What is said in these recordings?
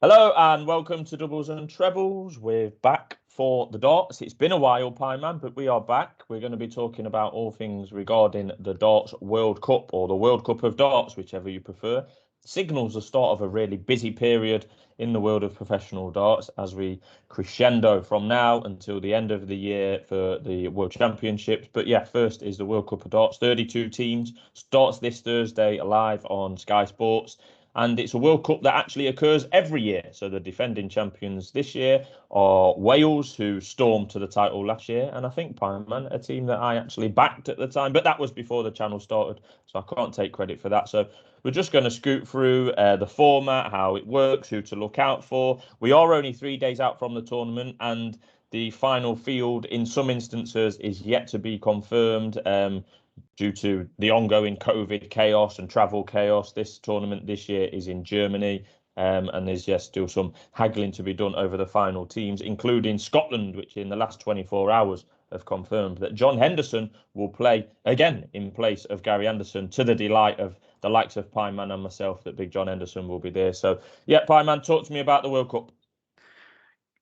Hello and welcome to Doubles and Trebles. We're back for the darts. It's been a while, Pieman, but we are back. We're going to be talking about all things regarding the Darts World Cup, or the World Cup of Darts, whichever you prefer. Signals the start of a really busy period in the world of professional darts as we crescendo from now until the end of the year for the World Championships. But yeah, first is the World Cup of Darts. 32 teams, starts this Thursday live on Sky Sports. And it's a World Cup that actually occurs every year. So the defending champions this year are Wales, who stormed to the title last year. And I think Pieman, a team that I actually backed at the time, but that was before the channel started. So I can't take credit for that. So we're just going to scoot through the format, how it works, who to look out for. We are only 3 days out from the tournament, and the final field in some instances is yet to be confirmed. Due to the ongoing COVID chaos and travel chaos. This tournament this year is in Germany, and there's still some haggling to be done over the final teams, including Scotland, which in the last 24 hours have confirmed that John Henderson will play again in place of Gary Anderson, to the delight of the likes of Pieman and myself, that Big John Henderson will be there. So, yeah, Pieman, talk to me about the World Cup.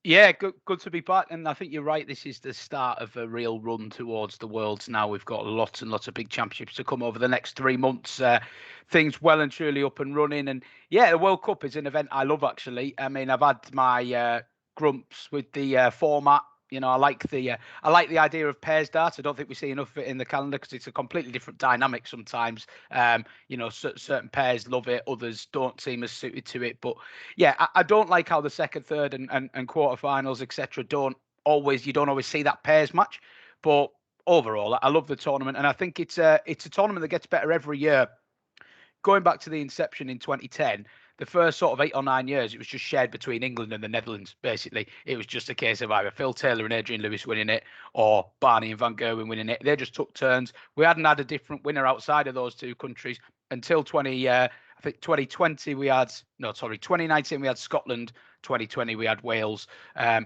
Yeah, good to be back. And I think you're right. This is the start of a real run towards the Worlds now. We've got lots and lots of big championships to come over the next 3 months. Things well and truly up and running. And yeah, the World Cup is an event I love, actually. I mean, I've had my grumps with the format. You know, I like the idea of pairs darts. I don't think we see enough of it in the calendar because it's a completely different dynamic sometimes. You know, certain pairs love it, others don't seem as suited to it. But yeah, I don't like how the second, third, and quarterfinals, etc. You don't always see that pairs match. But overall, I love the tournament, and I think it's a tournament that gets better every year. Going back to the inception in 2010. The first sort of 8 or 9 years, it was just shared between England and the Netherlands, basically. It was just a case of either Phil Taylor and Adrian Lewis winning it or Barney and Van Gerwen winning it. They just took turns. We hadn't had a different winner outside of those two countries until 2020 we had, 2019 we had Scotland, 2020 we had Wales. We're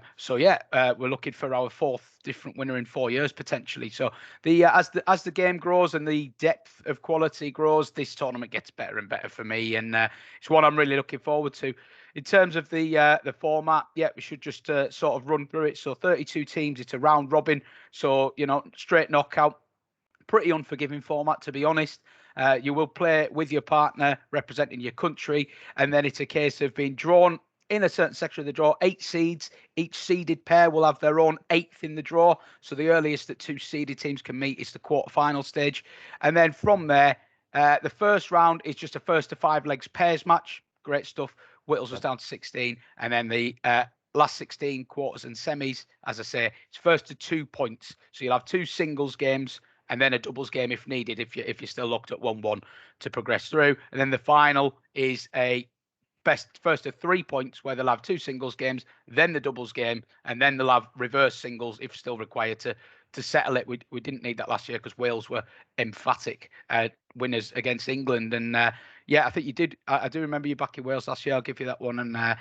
looking for our 4th different winner in 4 years potentially. So as the game grows and the depth of quality grows, this tournament gets better and better for me, and it's one I'm really looking forward to. In terms of the format, we should just sort of run through it. So 32 teams, it's a round robin, so straight knockout. Pretty unforgiving format, to be honest. You will play with your partner representing your country, and then it's a case of being drawn in a certain section of the draw. 8 seeds. Each seeded pair will have their own 8th in the draw. So the earliest that 2 seeded teams can meet is the quarterfinal stage. And then from there, the first round is just a first to 5 legs pairs match. Great stuff. Whittles us down to 16. And then the last 16 quarters and semis, as I say, it's first to 2 points. So you'll have 2 singles games and then a doubles game if needed, if you're still locked at 1-1 to progress through. And then the final is a first to 3 points, where they'll have 2 singles games, then the doubles game, and then they'll have reverse singles if still required to settle it. We didn't need that last year because Wales were emphatic winners against England. And I think you did. I do remember you backing Wales last year. I'll give you that one. And I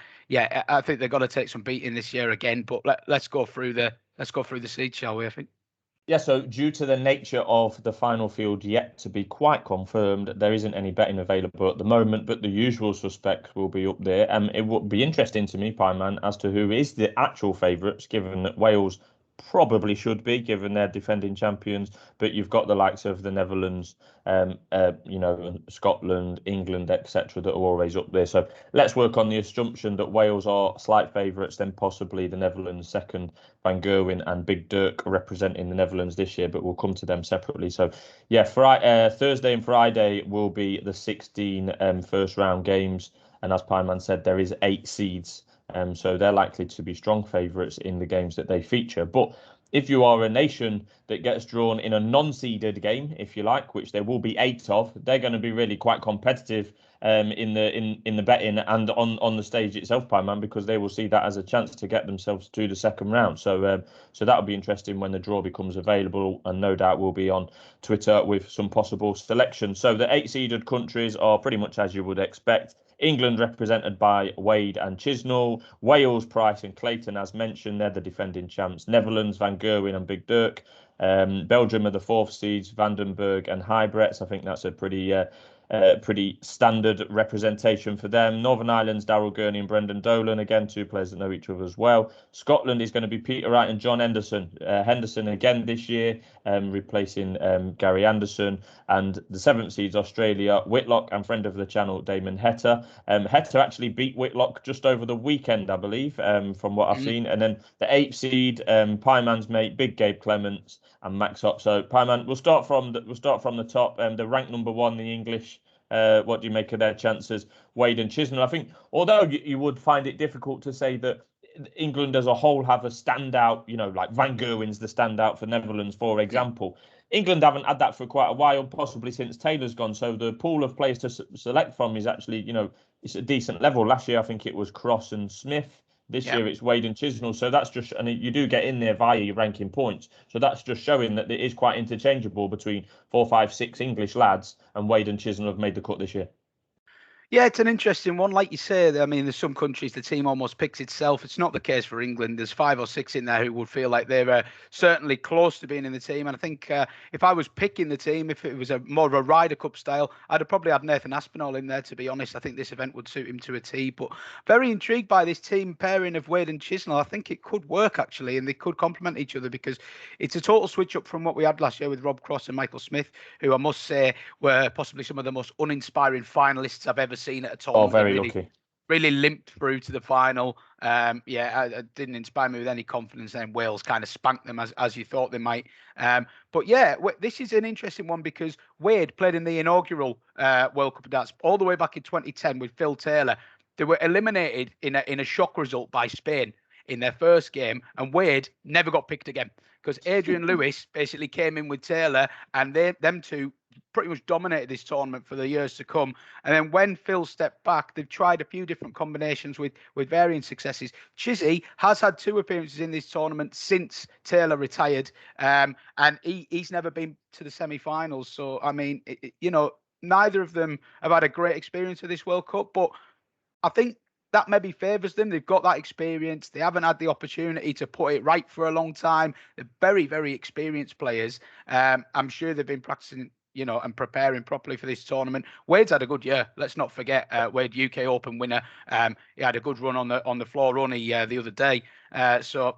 think they've got to take some beating this year again. But let's go through the seeds, shall we? I think. Yeah, so due to the nature of the final field yet to be quite confirmed, there isn't any betting available at the moment, but the usual suspects will be up there. It would be interesting to me, Pieman, as to who is the actual favourites, given that Wales probably should be, given they're defending champions, but you've got the likes of the Netherlands, Scotland, England, etc., that are always up there. So let's work on the assumption that Wales are slight favourites, then possibly the Netherlands second, Van Gerwen and Big Dirk representing the Netherlands this year, but we'll come to them separately. So yeah, Thursday and Friday will be the 16 first round games, and as Pieman said, there is 8 seeds. So they're likely to be strong favourites in the games that they feature. But if you are a nation that gets drawn in a non-seeded game, if you like, which there will be 8 of, they're going to be really quite competitive in the betting and on the stage itself, Pieman, because they will see that as a chance to get themselves to the second round. So that'll be interesting when the draw becomes available, and no doubt we'll be on Twitter with some possible selections. So the 8 seeded countries are pretty much as you would expect. England represented by Wade and Chisnall. Wales, Price and Clayton, as mentioned, they're the defending champs. Netherlands, Van Gerwen and Big Dirk. Belgium are the 4th seeds, Vandenberg and Hybretts. I think that's a pretty pretty standard representation for them. Northern Ireland's Daryl Gurney and Brendan Dolan, again, two players that know each other as well. Scotland is going to be Peter Wright and John Henderson. Henderson again this year, replacing Gary Anderson. And the 7th seeds, Australia, Whitlock and friend of the channel, Damon Heta. Heta actually beat Whitlock just over the weekend, I believe, from what I've seen. And then the 8th seed, Pieman's mate, Big Gabe Clemens and Max Up. So Pieman, we'll start from the top. The ranked number 1, the English. What do you make of their chances, Wade and Chisholm? I think, although you would find it difficult to say that England as a whole have a standout, like Van Gerwen's the standout for Netherlands, for example. England haven't had that for quite a while, possibly since Taylor's gone. So the pool of players to select from is actually, it's a decent level. Last year, I think it was Cross and Smith. This year it's Wade and Chisholm. So that's just, and you do get in there via your ranking points. So that's just showing that it is quite interchangeable between 4, 5, 6 English lads, and Wade and Chisholm have made the cut this year. Yeah, it's an interesting one. Like you say, I mean, there's some countries the team almost picks itself. It's not the case for England. There's 5 or 6 in there who would feel like they're certainly close to being in the team. And I think if I was picking the team, if it was more of a Ryder Cup style, I'd have probably had Nathan Aspinall in there, to be honest. I think this event would suit him to a T. But very intrigued by this team pairing of Wade and Chisholm. I think it could work, actually, and they could complement each other, because it's a total switch up from what we had last year with Rob Cross and Michael Smith, who I must say were possibly some of the most uninspiring finalists I've ever seen at a tournament. Oh, very lucky. Really limped through to the final. It didn't inspire me with any confidence. Then Wales kind of spanked them as you thought they might. But yeah, this is an interesting one, because Wade played in the inaugural World Cup of Darts all the way back in 2010 with Phil Taylor. They were eliminated in a shock result by Spain in their first game, and Wade never got picked again, because Adrian Lewis basically came in with Taylor, and them two pretty much dominated this tournament for the years to come. And then when Phil stepped back, they've tried a few different combinations with varying successes. Chizzy has had 2 appearances in this tournament since Taylor retired, and he's never been to the semi-finals. So, I mean, neither of them have had a great experience of this World Cup, but I think that maybe favours them. They've got that experience. They haven't had the opportunity to put it right for a long time. They're very, very experienced players. I'm sure they've been practicing, and preparing properly for this tournament. Wade's had a good year. Let's not forget, Wade, UK Open winner. He had a good run on the floor only the other day. So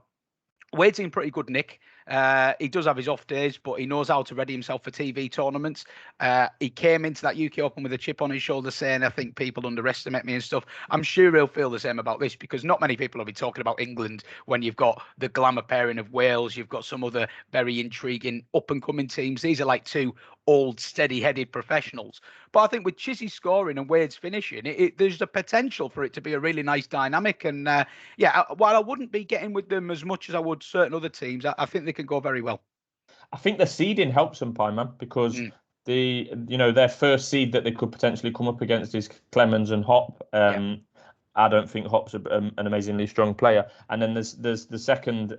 Wade's in pretty good nick. He does have his off days, but he knows how to ready himself for TV tournaments. He came into that UK Open with a chip on his shoulder saying, I think people underestimate me and stuff. I'm sure he'll feel the same about this, because not many people will be talking about England when you've got the glamour pairing of Wales. You've got some other very intriguing up-and-coming teams. These are like 2 old, steady-headed professionals. But I think with Chizzy's scoring and Wade's finishing, there's the potential for it to be a really nice dynamic. And while I wouldn't be getting with them as much as I would certain other teams, I think they can go very well. I think the seeding helps them, Pieman, because their first seed that they could potentially come up against is Clemens and Hop. I don't think Hop's an amazingly strong player. And then there's the second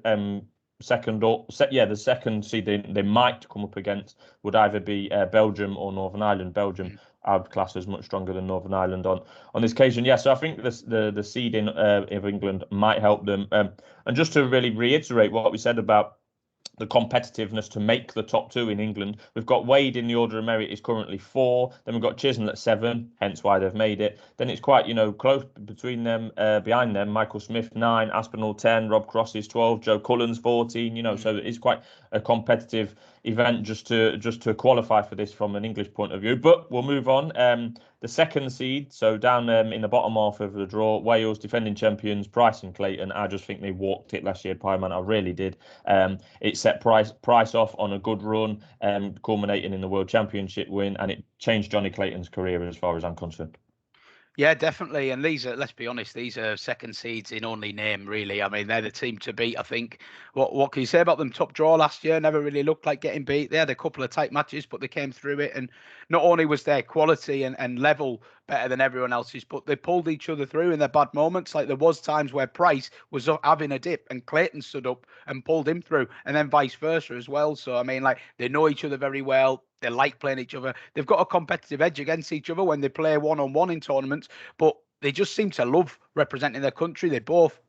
the second seed they might come up against would either be Belgium or Northern Ireland. Belgium I would class as much stronger than Northern Ireland on this occasion. Yeah, so I think the seeding of England might help them. And just to really reiterate what we said about the competitiveness to make the top 2 in England, we've got Wade in the order of merit is currently 4. Then we've got Chisholm at 7, hence why they've made it. Then it's quite close between them. Behind them, Michael Smith 9, Aspinall 10, Rob Cross is 12, Joe Cullen's 14. So it's quite a competitive event just to qualify for this from an English point of view. But we'll move on. The second seed, so down in the bottom half of the draw, Wales, defending champions, Price and Clayton. I just think they walked it last year, Pieman. I really did. It set Price off on a good run, culminating in the World Championship win, and it changed Jonny Clayton's career as far as I'm concerned. Yeah, definitely. And these are, let's be honest, these are second seeds in only name, really. I mean, they're the team to beat, I think. What can you say about them? Top draw last year, never really looked like getting beat. They had a couple of tight matches, but they came through it. And not only was their quality and level better than everyone else's, but they pulled each other through in their bad moments. Like there was times where Price was having a dip and Clayton stood up and pulled him through, and then vice versa as well. So, I mean, like they know each other very well. They like playing each other. They've got a competitive edge against each other when they play one-on-one in tournaments, but they just seem to love representing their country. They both,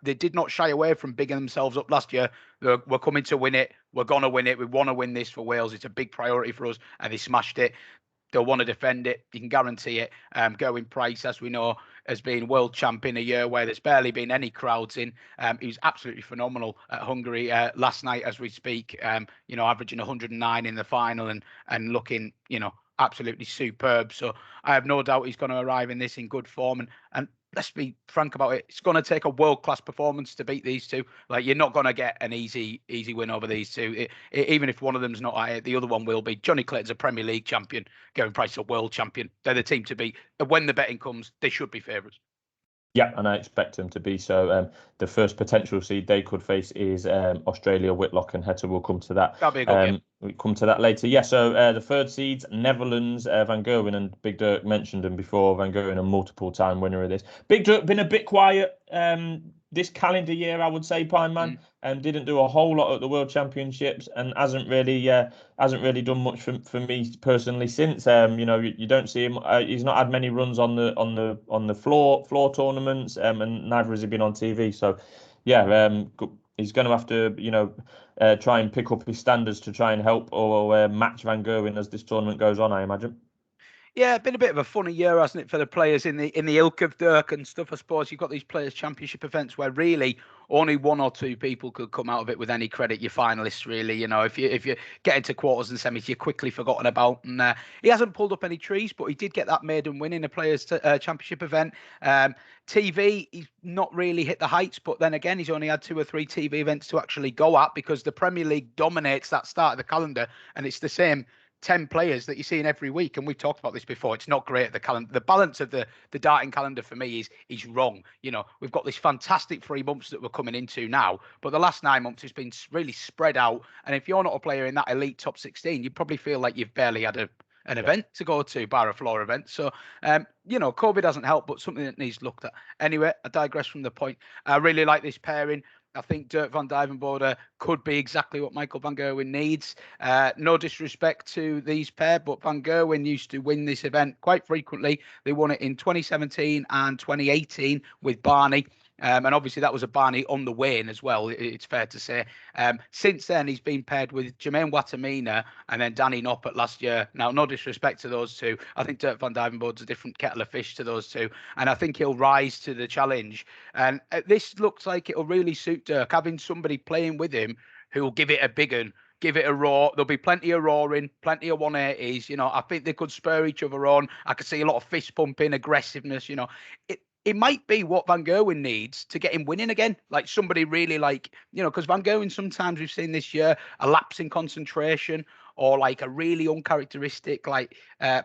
they did not shy away from bigging themselves up last year. We're coming to win it. We're going to win it. We want to win this for Wales. It's a big priority for us, and they smashed it. They'll want to defend it. You can guarantee it. Gerwyn Price, as we know, has been world champion a year where there's barely been any crowds in. He was absolutely phenomenal at Hungary last night as we speak, averaging 109 in the final and looking, absolutely superb. So I have no doubt he's going to arrive in this in good form. And let's be frank about it. It's going to take a world-class performance to beat these two. Like, you're not going to get an easy win over these two. Even if one of them's not at it, the other one will be. Jonny Clayton's a Premier League champion. Gerwyn Price is a world champion. They're the team to beat. When the betting comes, they should be favourites. Yeah, and I expect them to be so. The first potential seed they could face is Australia, Whitlock and Heta. We'll come to that. That'll be a good game. We'll come to that later. Yeah, so the third seeds, Netherlands, Van Gerwen, and Big Dirk mentioned him before. Van Gerwen, a multiple-time winner of this. Big Dirk been a bit quiet this calendar year, I would say, Pieman, and didn't do a whole lot at the World Championships, and hasn't really done much for me personally since. You don't see him. He's not had many runs on the floor tournaments, and neither has he been on TV. So, yeah, he's going to have to try and pick up his standards to try and help or match Van Gerwen as this tournament goes on, I imagine. Yeah, been a bit of a funny year, hasn't it, for the players in the ilk of Dirk and stuff. I suppose you've got these players' championship events where really only one or two people could come out of it with any credit. Your finalists, really, if you get into quarters and semis, you're quickly forgotten about. And he hasn't pulled up any trees, but he did get that maiden win in a players' championship event. TV, he's not really hit the heights, but then again, he's only had 2 or 3 TV events to actually go at because the Premier League dominates that start of the calendar, and it's the same 10 players that you're seeing every week, and we've talked about this before. It's not great at the calendar. The balance of the darting calendar for me is wrong. We've got this fantastic 3 months that we're coming into now, but the last 9 months has been really spread out. And if you're not a player in that elite top 16, you probably feel like you've barely had an event to go to, bar a floor event. So, COVID doesn't help, but something that needs looked at. Anyway, I digress from the point. I really like this pairing. I think Dirk van Duijvenbode could be exactly what Michael van Gerwen needs. No disrespect to these pair, but Van Gerwen used to win this event quite frequently. They won it in 2017 and 2018 with Barney. And obviously that was a Barney on the wane as well, it's fair to say. Since then, he's been paired with Jermaine Watamina and then Danny Noppert last year. Now, no disrespect to those two. I think Dirk van Duijvenbode's a different kettle of fish to those two. And I think he'll rise to the challenge. And this looks like it'll really suit Dirk, having somebody playing with him who will give it a big one. Give it a roar. There'll be plenty of roaring, plenty of 180s. I think they could spur each other on. I could see a lot of fist pumping, aggressiveness. It might be what Van Gerwen needs to get him winning again. Like somebody really because Van Gerwen, sometimes we've seen this year, a lapse in concentration or like a really uncharacteristic,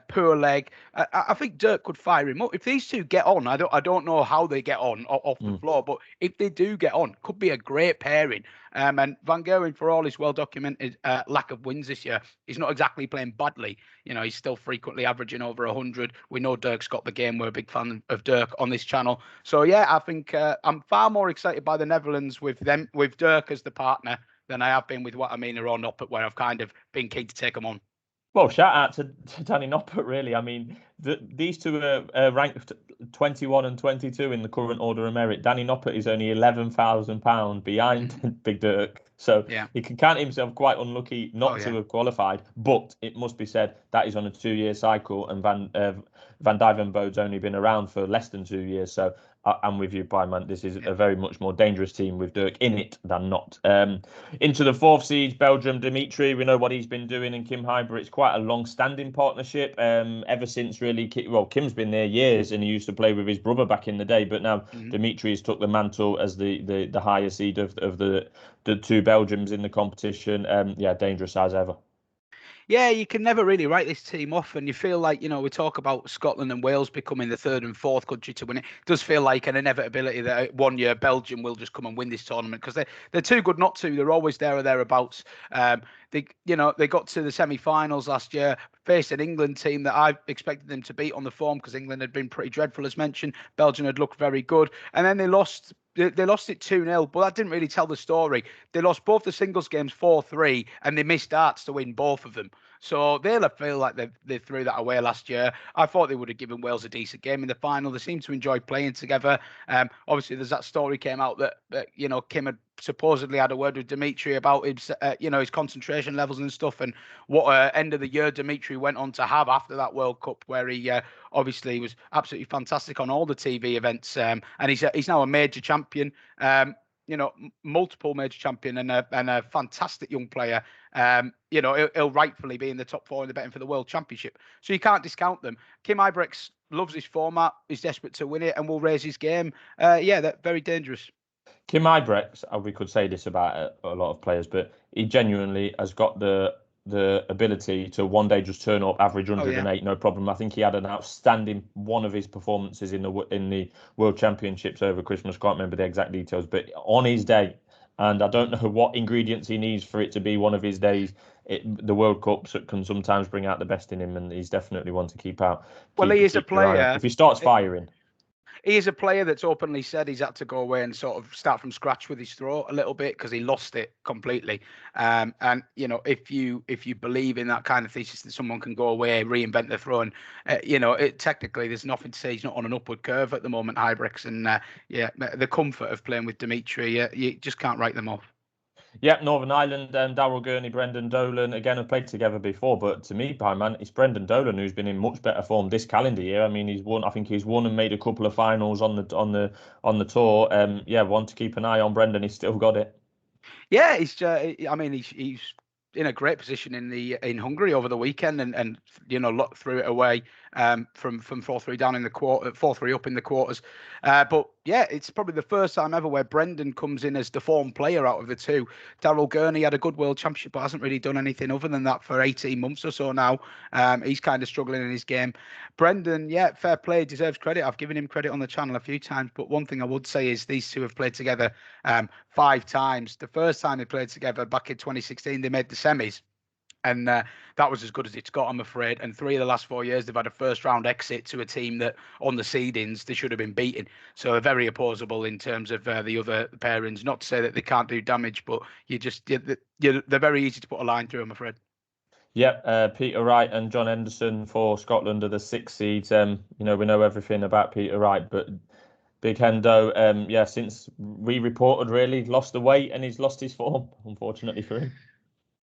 poor leg. I think Dirk could fire him up. If these two get on, I don't know how they get on off the floor, but if they do get on, could be a great pairing. And Van Gerwen, for all his well-documented lack of wins this year, he's not exactly playing badly. He's still frequently averaging over 100. We know Dirk's got the game. We're a big fan of Dirk on this channel. So, yeah, I think I'm far more excited by the Netherlands with Dirk as the partner than I have been with Watamina or Noppert, where I've kind of been keen to take them on. Well, shout out to Danny Noppert, really. I mean, these two are ranked 21 and 22 in the current order of merit. Danny Noppert is only £11,000 behind Big Dirk. So he can count himself quite unlucky not to have qualified. But it must be said that is on a 2-year cycle, and Van Duijvenbode's only been around for less than 2 years. So I'm with you, Pieman. This is a very much more dangerous team with Dirk in it than not. Into the 4th seeds, Belgium, Dimitri. We know what he's been doing, and Kim Hyber. It's quite a long-standing partnership. Ever since really, Kim's been there years, and he used to play with his brother back in the day. But now Dimitri has took the mantle as the higher seed of the 2 Belgians in the competition. Dangerous as ever. Yeah, you can never really write this team off, and you feel like, we talk about Scotland and Wales becoming the 3rd and 4th country to win it. It does feel like an inevitability that one year Belgium will just come and win this tournament because they're too good not to. They're always there or thereabouts. They got to the semi-finals last year, faced an England team that I expected them to beat on the form because England had been pretty dreadful, as mentioned. Belgium had looked very good, and then they lost. They lost it 2-0, but that didn't really tell the story. They lost both the singles games 4-3, and they missed darts to win both of them. So they'll feel like they threw that away last year. I thought they would have given Wales a decent game in the final. They seem to enjoy playing together. Obviously, there's that story came out that Kim had supposedly had a word with Dimitri about his his concentration levels and stuff, and what end of the year Dimitri went on to have after that World Cup, where he obviously was absolutely fantastic on all the TV events, and he's now a major champion. Multiple major champion and a fantastic young player. He'll rightfully be in the top 4 in the betting for the World Championship. So you can't discount them. Kim Ibrex loves his format. He's desperate to win it and will raise his game. They're very dangerous. Kim Ibrex, we could say this about a lot of players, but he genuinely has got the ability to one day just turn up, average 108, no problem. I think he had an outstanding one of his performances in the World Championships over Christmas. Can't remember the exact details, but on his day, and I don't know what ingredients he needs for it to be one of his days. The World Cups can sometimes bring out the best in him, and he's definitely one to keep out. Well, he is a player. If he starts firing. He is a player that's openly said he's had to go away and sort of start from scratch with his throw a little bit because he lost it completely. And if you believe in that kind of thesis that someone can go away, reinvent the throw, and technically there's nothing to say he's not on an upward curve at the moment, Ibrex. And the comfort of playing with Dimitri, you just can't write them off. Yep, Northern Ireland, Daryl Gurney, Brendan Dolan, again, have played together before, but to me, Pieman, it's Brendan Dolan who's been in much better form this calendar year. I mean, he's won and made a couple of finals on the tour. One to keep an eye on. Brendan, he's still got it. Yeah, he's in a great position in Hungary over the weekend, and threw it away from 4-3 down in the quarter, 4-3 up in the quarters. But yeah, it's probably the first time ever where Brendan comes in as the form player out of the two. Daryl Gurney had a good World Championship, but hasn't really done anything other than that for 18 months or so now. He's kind of struggling in his game. Brendan, yeah, fair play, deserves credit. I've given him credit on the channel a few times, but one thing I would say is these two have played together 5 times. The first time they played together back in 2016, they made the semis. And that was as good as it's got, I'm afraid. And 3 of the last 4 years, they've had a first-round exit to a team that, on the seedings, they should have been beaten. So they're very opposable in terms of the other pairings. Not to say that they can't do damage, but they're very easy to put a line through, I'm afraid. Yep, Peter Wright and John Henderson for Scotland are the 6 seeds. We know everything about Peter Wright, but Big Hendo, since we reported, really lost the weight and he's lost his form, unfortunately for him.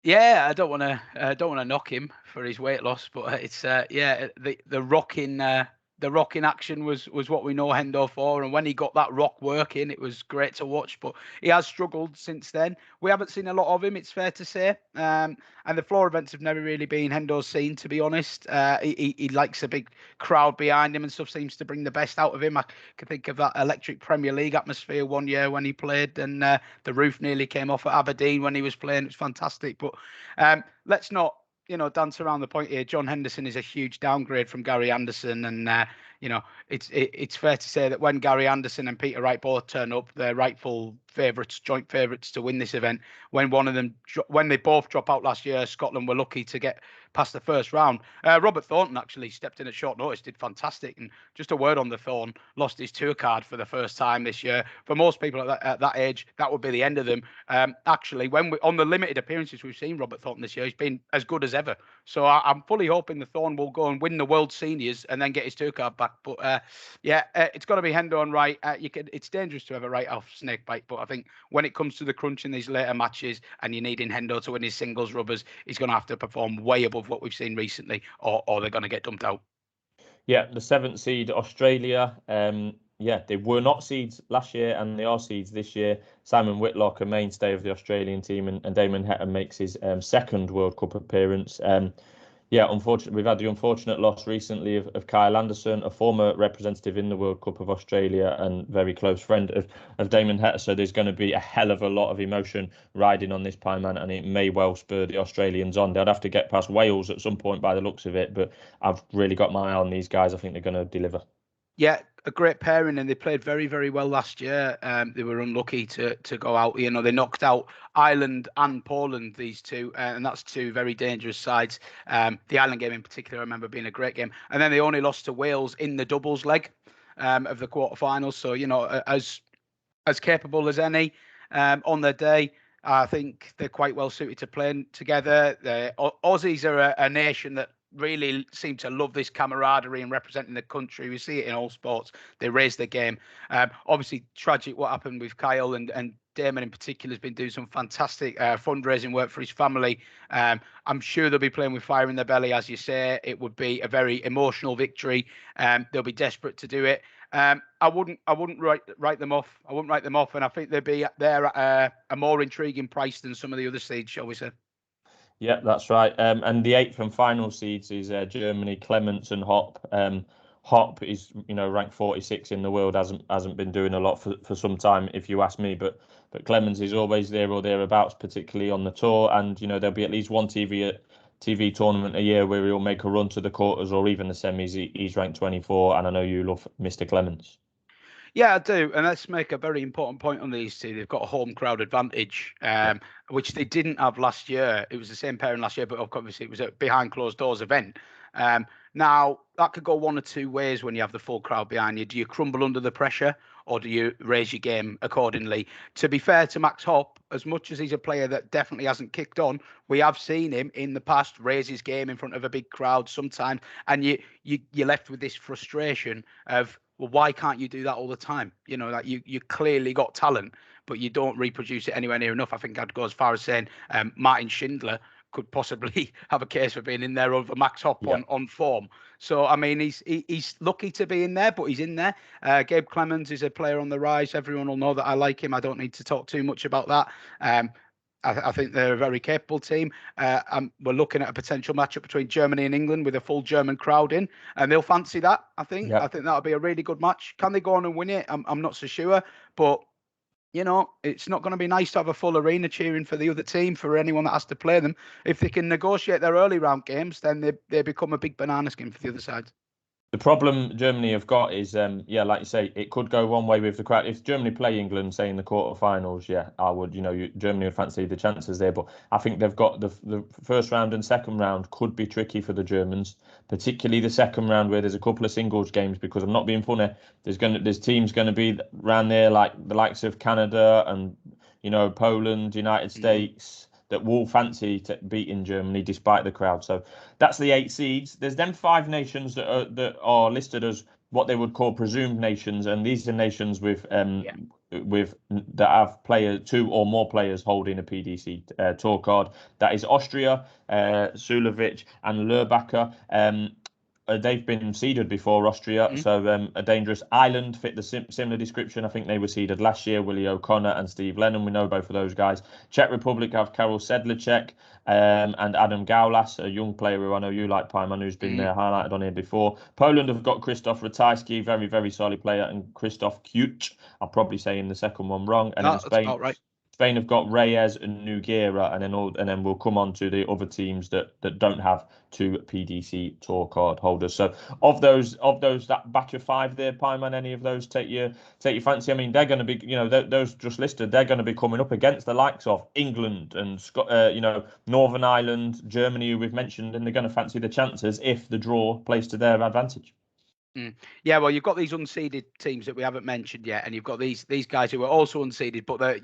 Yeah, I don't want to knock him for his weight loss, but it's the rocking action was what we know Hendo for, and when he got that rock working, it was great to watch. But he has struggled since then. We haven't seen a lot of him, it's fair to say. And the floor events have never really been Hendo's scene, to be honest. He likes a big crowd behind him and stuff, seems to bring the best out of him. I can think of that electric Premier League atmosphere one year when he played, and the roof nearly came off at Aberdeen when he was playing. It was fantastic. But let's not dance around the point here. John Henderson is a huge downgrade from Gary Anderson, and it's fair to say that when Gary Anderson and Peter Wright both turn up, they're rightful favourites, joint favourites to win this event. When they both drop out last year, Scotland were lucky to get past the first round. Robert Thornton actually stepped in at short notice, did fantastic. And just a word on the Thorn, lost his tour card for the first time this year. For most people at that age, that would be the end of them. Actually, on the limited appearances we've seen Robert Thornton this year, he's been as good as ever. So I'm fully hoping the Thorn will go and win the World Seniors and then get his tour card back. But it's got to be Hendo and Wright. It's dangerous to have a right off snake bite, but I think when it comes to the crunch in these later matches and you needing Hendo to win his singles rubbers, he's going to have to perform way above what we've seen recently, or they're going to get dumped out. Yeah, the 7th seed Australia. They were not seeds last year and they are seeds this year. Simon Whitlock, a mainstay of the Australian team, and Damon Heta makes his second World Cup appearance. Unfortunately, we've had the unfortunate loss recently of Kyle Anderson, a former representative in the World Cup of Australia and very close friend of Damon Heta. So there's going to be a hell of a lot of emotion riding on this Pieman, and it may well spur the Australians on. They'll have to get past Wales at some point by the looks of it, but I've really got my eye on these guys. I think they're going to deliver. Yeah, a great pairing, and they played very, very well last year. They were unlucky to go out. They knocked out Ireland and Poland, these two, and that's two very dangerous sides. The Ireland game in particular, I remember being a great game. And then they only lost to Wales in the doubles leg of the quarterfinals. So, as capable as any on their day. I think they're quite well suited to playing together. The Aussies are a nation that really seem to love this camaraderie and representing the country. We see it in all sports. They raise their game. Obviously, tragic what happened with Kyle and Damon in particular has been doing some fantastic fundraising work for his family. I'm sure they'll be playing with fire in their belly, as you say. It would be a very emotional victory. They'll be desperate to do it. I wouldn't write them off. I wouldn't write them off, and I think they're at a more intriguing price than some of the other seeds, shall we say? Yeah, that's right. And the 8th and final seeds is Germany, Clemens and Hop. Hop is, ranked 46 in the world. hasn't been doing a lot for some time, if you ask me. But Clemens is always there or thereabouts, particularly on the tour. And there'll be at least one TV tournament a year where he'll make a run to the quarters or even the semis. He's ranked 24, and I know you love Mr. Clemens. Yeah, I do. And let's make a very important point on these two. They've got a home crowd advantage, which they didn't have last year. It was the same pairing last year, but obviously it was a behind closed doors event. Now, that could go one or two ways when you have the full crowd behind you. Do you crumble under the pressure or do you raise your game accordingly? To be fair to Max Hopp, as much as he's a player that definitely hasn't kicked on, we have seen him in the past raise his game in front of a big crowd sometimes. And you're left with this frustration of, well, why can't you do that all the time? Like you clearly got talent, but you don't reproduce it anywhere near enough. I think I'd go as far as saying Martin Schindler could possibly have a case for being in there over Max Hopp on form. So, I mean, he's lucky to be in there, but he's in there. Gabe Clemens is a player on the rise. Everyone will know that I like him. I don't need to talk too much about that. I think they're a very capable team. We're looking at a potential matchup between Germany and England with a full German crowd in, and they'll fancy that. I think that'll be a really good match. Can they go on and win it? I'm not so sure, but it's not going to be nice to have a full arena cheering for the other team, for anyone that has to play them. If they can negotiate their early round games, then they become a big banana skin for the other side. The problem Germany have got is, like you say, it could go one way with the crowd. If Germany play England, say in the quarterfinals, I would, Germany would fancy the chances there. But I think they've got the first round and second round could be tricky for the Germans, particularly the second round where there's a couple of singles games. Because I'm not being funny, there's teams going to be around there like the likes of Canada and Poland, United States. That will fancy beating Germany despite the crowd. So that's the 8 seeds. There's then 5 nations that are listed as what they would call presumed nations, and these are nations with that have 2 or more players holding a PDC tour card. That is Austria, Sulovic, and Lurbacher. They've been seeded before, Austria, so a dangerous island fit the similar description. I think they were seeded last year, Willie O'Connor and Steve Lennon. We know both of those guys. Czech Republic have Karel Sedlacek and Adam Gaulas, a young player who I know you like, Pieman, who's been highlighted on here before. Poland have got Krzysztof Ratajski, very, very solid player, and Krzysztof Kuch. I'm probably saying the second one wrong. And in Spain, about right. Spain have got Reyes and Nogueira, and then we'll come on to the other teams that don't have 2 PDC tour card holders. So of those that batch of 5 there, Pieman, any of those take your fancy? I mean, they're going to be, those just listed, they're going to be coming up against the likes of England and Northern Ireland, Germany, who we've mentioned, and they're going to fancy the chances if the draw plays to their advantage. Yeah, well, you've got these unseeded teams that we haven't mentioned yet, and you've got these guys who are also unseeded, but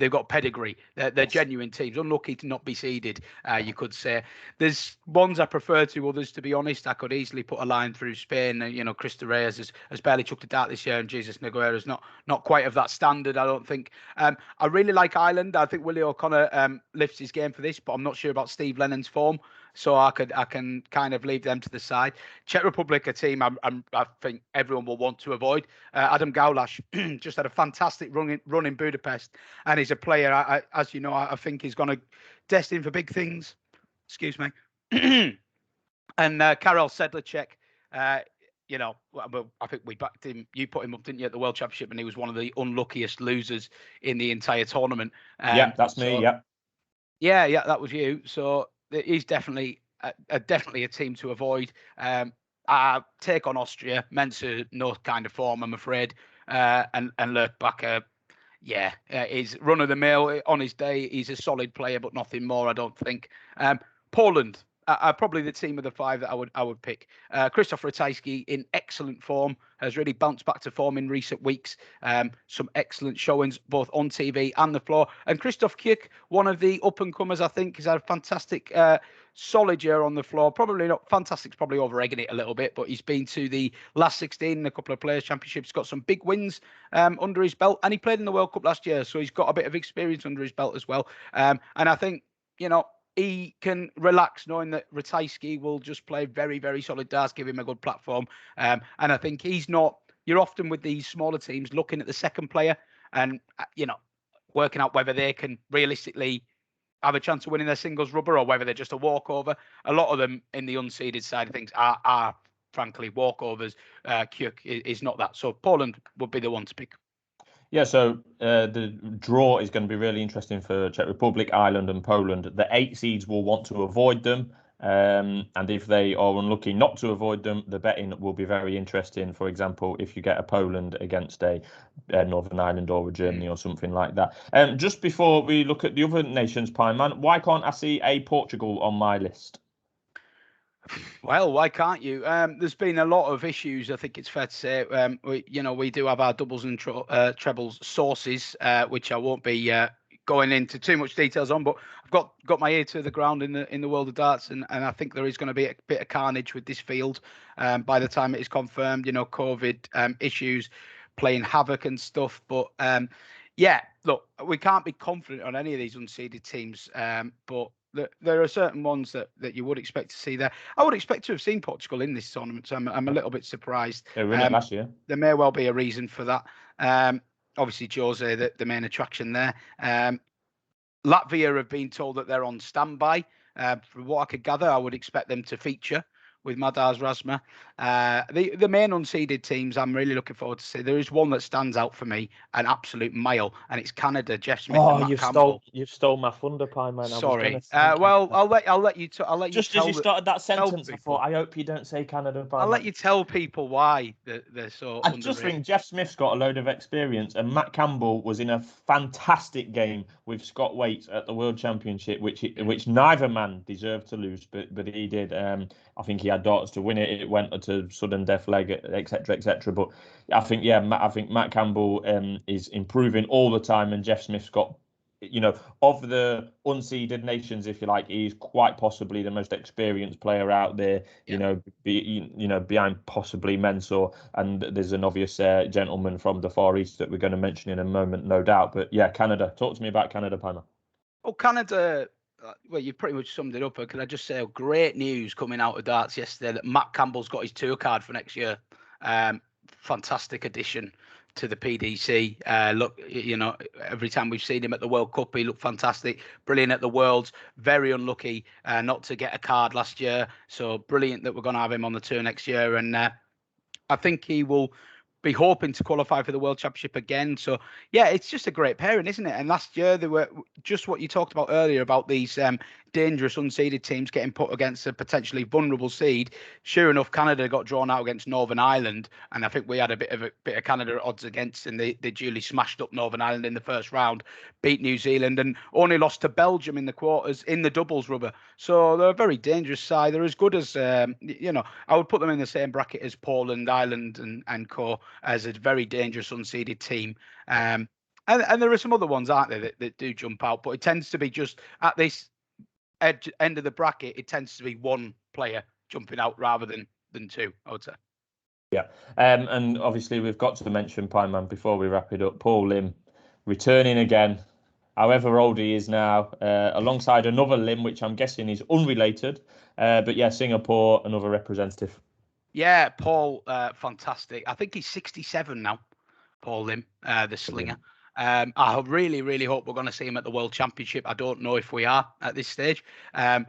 they've got pedigree. They're genuine teams. Unlucky to not be seeded, you could say. There's ones I prefer to others, to be honest. I could easily put a line through Spain. Cristo Reyes has barely chucked a dart this year, and Jesus Nogueira's not quite of that standard, I don't think. I really like Ireland. I think Willie O'Connor lifts his game for this, but I'm not sure about Steve Lennon's form. So I can kind of leave them to the side. Czech Republic, a team I think everyone will want to avoid. Adam Gaulas just had a fantastic run in Budapest, and he's a player, as you know, I think he's going to destined for big things. Excuse me. And Karel Sedlacek, I think we backed him. You put him up, didn't you, at the World Championship, and he was one of the unluckiest losers in the entire tournament. That's me. Yeah, that was you. So he's definitely a team to avoid. I take on Austria. Mensah, no kind of form, I'm afraid. And Lurbacher, is run of the mill on his day. He's a solid player, but nothing more, I don't think. Poland, probably the team of the five that I would pick. Christopher Tyski in excellent form, has really bounced back to form in recent weeks. Some excellent showings both on TV and the floor. And Christoph Kuk, one of the up and comers, I think, has had a fantastic solid year on the floor. Probably not fantastic, probably over-egging it a little bit, but he's been to the last 16 in a couple of Players' Championships, got some big wins under his belt, and he played in the World Cup last year, so he's got a bit of experience under his belt as well. And I think, he can relax knowing that Ratajski will just play very, very solid darts, give him a good platform. And I think he's not, you're often with these smaller teams looking at the second player and, working out whether they can realistically have a chance of winning their singles rubber or whether they're just a walkover. A lot of them in the unseeded side of things are frankly, walkovers. Kuk is not that. So Poland would be the one to pick. Yeah, so the draw is going to be really interesting for Czech Republic, Ireland and Poland. The 8 seeds will want to avoid them. And if they are unlucky not to avoid them, the betting will be very interesting. For example, if you get a Poland against a Northern Ireland or a Germany or something like that. Just before we look at the other nations, Pieman, why can't I see a Portugal on my list? Well, why can't you? There's been a lot of issues. I think it's fair to say. We do have our doubles and trebles sources, which I won't be going into too much details on. But I've got my ear to the ground in the world of darts, and I think there is going to be a bit of carnage with this field by the time it is confirmed. COVID issues playing havoc and stuff. But look, we can't be confident on any of these unseeded teams, but there are certain ones that you would expect to see there. I would expect to have seen Portugal in this tournament, so I'm a little bit surprised. They were in it last year. There may well be a reason for that. Obviously, Jose, the main attraction there. Latvia have been told that they're on standby. From what I could gather, I would expect them to feature with Madars Razma. The main unseeded teams I'm really looking forward to see. There is one that stands out for me, an absolute mile, and it's Canada, Jeff Smith and Matt Campbell. You've stole my thunder, Pieman. Sorry. Well, I'll let you just as you started that sentence, I thought, I hope you don't say Canada, Pieman. I'll let you tell people why they're so I just think Jeff Smith's got a load of experience, and Matt Campbell was in a fantastic game with Scott Waits at the World Championship, which neither man deserved to lose, but he did. I think he had darts to win it. It went to sudden death leg, etc., etc. But I think Matt Campbell is improving all the time, and Jeff Smith's got, of the unseeded nations, if you like, he's quite possibly the most experienced player out there. Yeah. Behind possibly Mensah, and there's an obvious gentleman from the Far East that we're going to mention in a moment, no doubt. But yeah, Canada. Talk to me about Canada, Pieman. Well, Canada. Well, you pretty much summed it up. Can I just say, great news coming out of darts yesterday that Matt Campbell's got his tour card for next year. Fantastic addition to the PDC. Look, every time we've seen him at the World Cup, he looked fantastic. Brilliant at the Worlds. Very unlucky not to get a card last year. So brilliant that we're going to have him on the tour next year. And I think he will be hoping to qualify for the World Championship again. So yeah, it's just a great pairing, isn't it? And last year they were just what you talked about earlier about these dangerous unseeded teams getting put against a potentially vulnerable seed. Sure enough, Canada got drawn out against Northern Ireland, and I think we had a bit of Canada odds against, and they duly smashed up Northern Ireland in the first round, beat New Zealand, and only lost to Belgium in the quarters in the doubles rubber. So they're a very dangerous side. They're as good as I would put them in the same bracket as Poland, Ireland, and co, as a very dangerous unseeded team. And there are some other ones, aren't there, that do jump out, but it tends to be just at this end of the bracket, it tends to be one player jumping out rather than two, I would say. Yeah, and obviously we've got to mention, Pieman, before we wrap it up, Paul Lim returning again, however old he is now, alongside another Lim, which I'm guessing is unrelated. But yeah, Singapore, another representative. Yeah, Paul, fantastic. I think he's 67 now, Paul Lim, the slinger. I really, really hope we're going to see him at the World Championship. I don't know if we are at this stage. I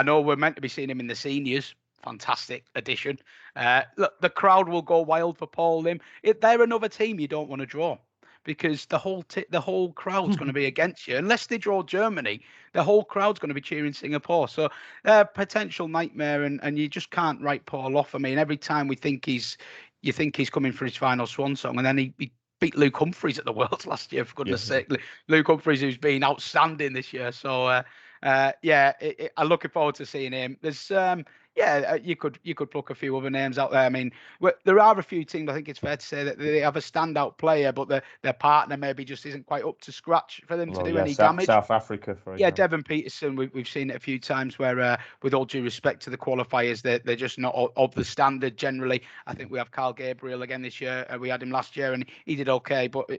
know we're meant to be seeing him in the seniors. Fantastic addition. Look, the crowd will go wild for Paul Lim. They're another team you don't want to draw, because the whole crowd's going to be against you. Unless they draw Germany, the whole crowd's going to be cheering Singapore. So potential nightmare, and you just can't write Paul off. I mean, every time you think he's coming for his final swan song, and then he beat Luke Humphries at the Worlds last year, for goodness sake. Luke Humphries, who's been outstanding this year. So I'm looking forward to seeing him. There's you could pluck a few other names out there. I mean, there are a few teams. I think it's fair to say that they have a standout player, but their partner maybe just isn't quite up to scratch for them to do any damage. South Africa, for example. Yeah, Devon Peterson, we've seen it a few times where, with all due respect to the qualifiers, they're just not of the standard generally. I think we have Carl Gabriel again this year. We had him last year and he did okay. But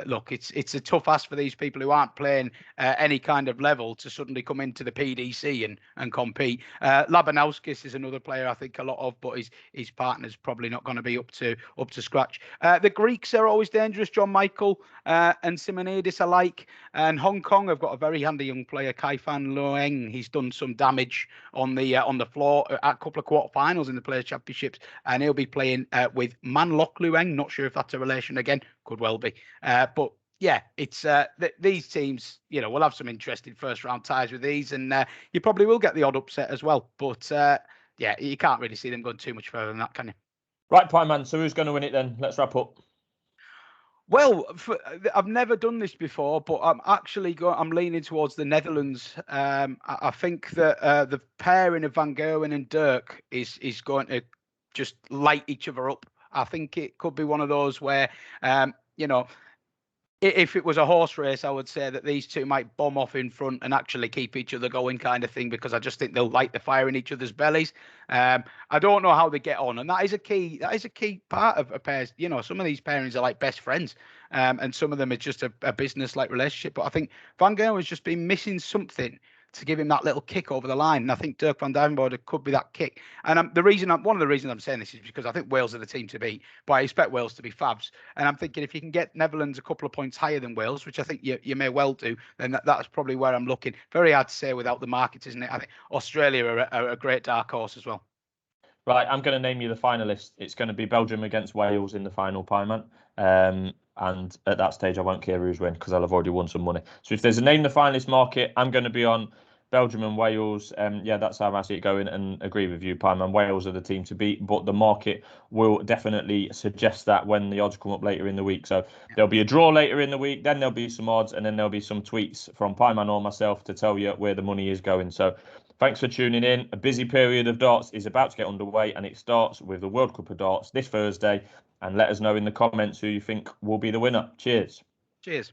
look, it's a tough ask for these people who aren't playing any kind of level to suddenly come into the PDC and compete. Labanowskis is another player I think a lot of, but his partner's probably not going to be up to scratch. The Greeks are always dangerous. John Michael and Simonidis alike, and Hong Kong have got a very handy young player, Kaifan Lueng. He's done some damage on the floor at a couple of quarterfinals in the Players' Championships, and he'll be playing with Manlok Lueng. Not sure if that's a relation again. Could well be. But yeah, it's these teams, will have some interesting first round ties with these, and you probably will get the odd upset as well. But you can't really see them going too much further than that, can you? Right, Pieman. So who's going to win it then? Let's wrap up. Well, I've never done this before, but I'm leaning towards the Netherlands. I think that the pairing of Van Gerwen and Dirk is going to just light each other up. I think it could be one of those where, if it was a horse race, I would say that these two might bomb off in front and actually keep each other going, kind of thing, because I just think they'll light the fire in each other's bellies. I don't know how they get on, and that is a key part of a pair. Some of these pairings are like best friends, and some of them are just a business-like relationship. But I think Van Gaal has just been missing something to give him that little kick over the line. And I think Dirk van Duijvenbode could be that kick. And one of the reasons I'm saying this is because I think Wales are the team to beat, but I expect Wales to be fabs. And I'm thinking if you can get Netherlands a couple of points higher than Wales, which I think you may well do, then that's probably where I'm looking. Very hard to say without the markets, isn't it? I think Australia are a great dark horse as well. Right, I'm going to name you the finalists. It's going to be Belgium against Wales in the final, Pieman. And at that stage, I won't care who's win because I'll have already won some money. So if there's a name the finalist market, I'm going to be on Belgium and Wales. That's how I see it going, and agree with you, Pieman. Wales are the team to beat, but the market will definitely suggest that when the odds come up later in the week. So there'll be a draw later in the week, then there'll be some odds, and then there'll be some tweets from Pieman or myself to tell you where the money is going. So thanks for tuning in. A busy period of darts is about to get underway, and it starts with the World Cup of Darts this Thursday. And let us know in the comments who you think will be the winner. Cheers. Cheers.